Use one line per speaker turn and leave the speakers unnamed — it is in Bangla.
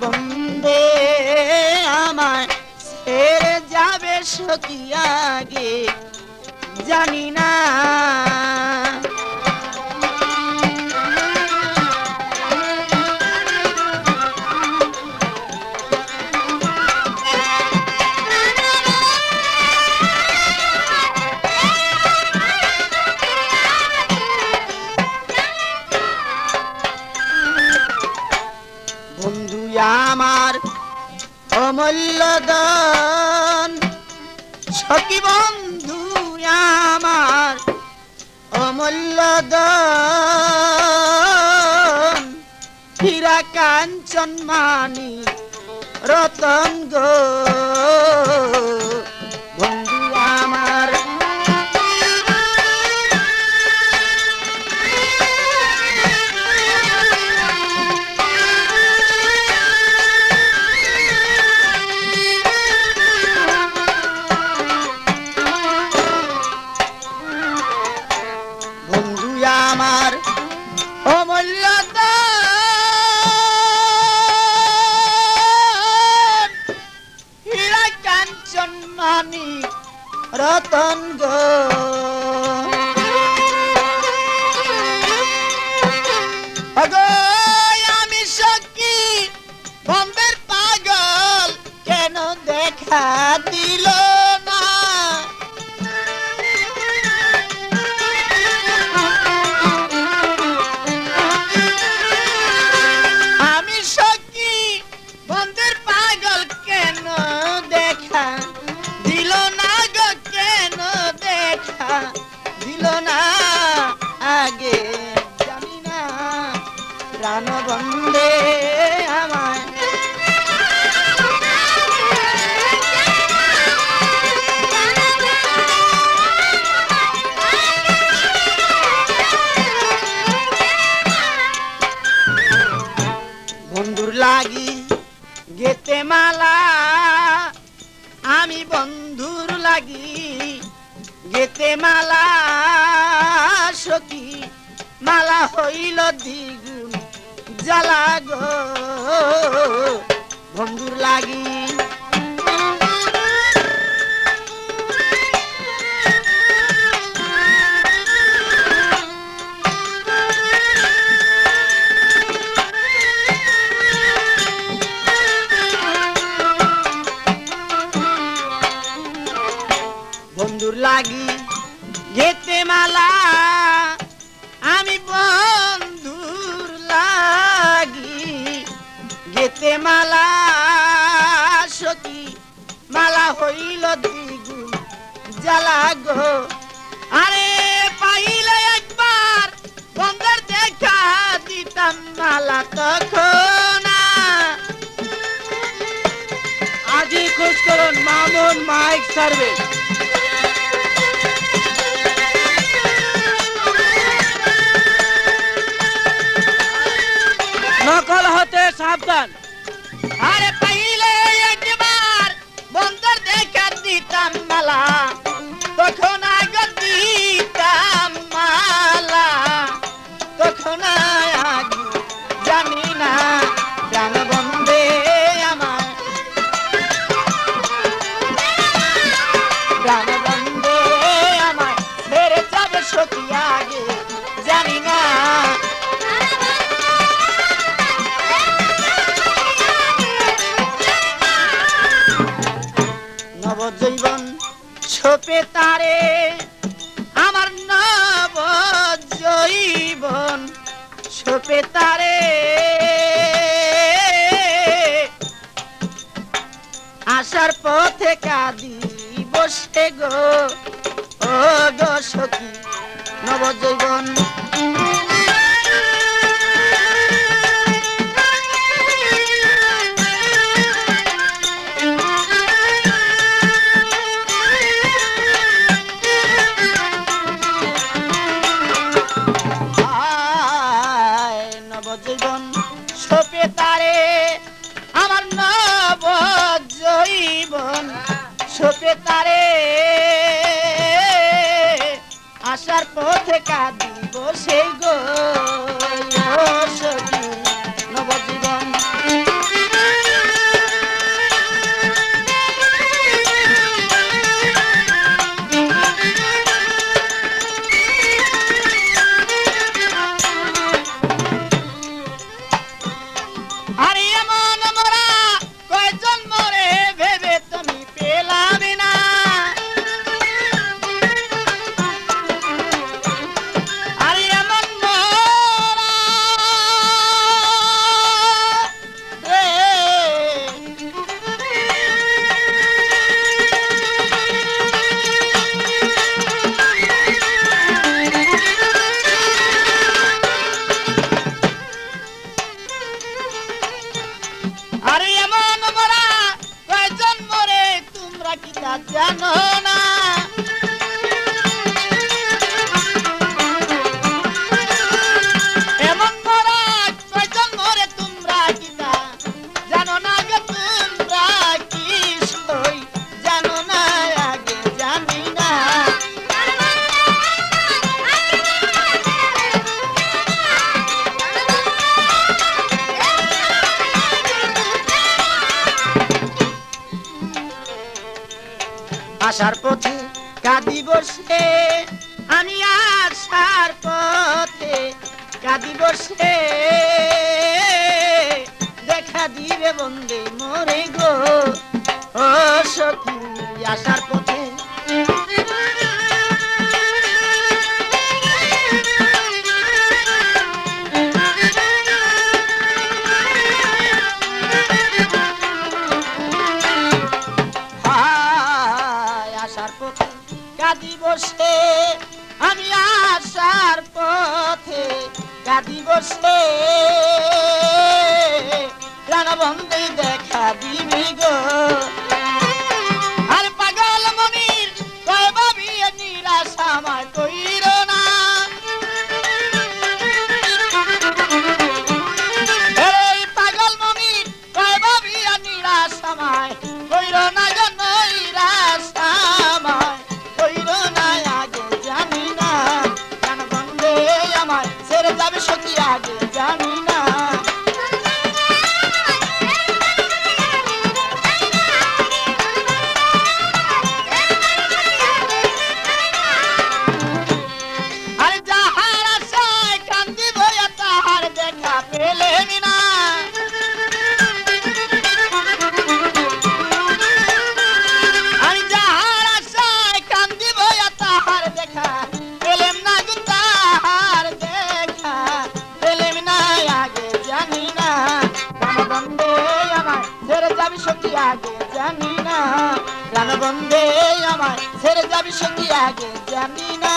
বন্দে আমায় ছেড়ে যাবে সখী আগে জানি না। বন্ধু আমার অমূল্য দান, সখী বন্ধু আমার অমূল্য দান, হীরা কাঞ্চন মানিক রতন গো বন্ধু আমার। আমার অমূল্য দান, হীরা কাঞ্চন মানিক রতন গো আগো আমি সখী বন্ধের পাগল কেন দেখা দিল না। আগে জানি না প্রাণ বন্দে আমায় বন্ধুর লাগি গেতে মালা, আমি বন্ধুর লাগি গেতে মালা, সখী মালা হইল দ্বিগুণ জ্বালা গো বন্ধুর লাগি। বন্ধুর লাগি গেতে মালা, আমি বন্ধুর লাগি গেতে মালা, সখী মালা হইল দ্বিগুণ জ্বালা গো। আরে পাইলে একবার বন্ধের দেখা দিতাম মালা তখন। আজই খোঁজ করুন মামুন মাইক সার্ভিস। নকল হতে সাবধান। আরে পাইলে একবার বন্ধের দেখা দিতাম মালা তখন আগে দিতাম মালা, তখন আগে জানি না প্রাণ বন্দে আমার প্রাণ বন্দে আমার ছেড়ে যাবে সখী আগে জানি না। নবজীবন ছোপে তারে আমার নবজীবন ছোপে তারে, আসার পথে কাঁদি বসে গো ও গো সখী নবজীবন। নবজীবন ছোপে তারে আমার নবজীবন ছোপে তারে, আসার পথে কাঁদিব সেই গো সখী নবজীবন। আরে এমন মোরা কয়জন মরে ভেবে তুমি পেলাবে না আরে এমন মোরা রে আরে এমন মোরা কয়জন মরে তোমরা কি তা জানো না এমন মোরা কয়জন মরে তোমরা কি তা জানো না গো তোমরা কি সই জানো না আগে জানি না আসার পথে কাঁদি বসে আমি আসার পথে কাঁদি বসে দেখা দিবে বন্দে মরে গো ও সখী আসার পথে আসার পথে কাঁদি বসে আমি আসার পথে কাঁদি বসে প্রাণবন্ধে দেখা দিবি গো আর পাগল মনির কয় ভাবি নিরাশা আমার কইর না এই পাগল মনির কয় ভাবি নিরাশা আমায় কইর না গো নৈরাশা আমায় কইর না আগে জানি না কেন বন্ধে আমায় ছেড়ে যাবে সত্যি আগে জানি না আরে যাহার আশায় কান্দি বইয়া তাহার দেখা পেলেন না আমি যাহার আশায় কান্দি বইয়া তাহার দেখা পেলেম না গো তাহার দেখা পেলেম না আগে জানি না প্রাণবন্ধে আমায় ছেড়ে যাবি সত্যি আগে জানি না প্রাণবন্ধে আমায় ছেড়ে যাবি সত্যি আগে জানি না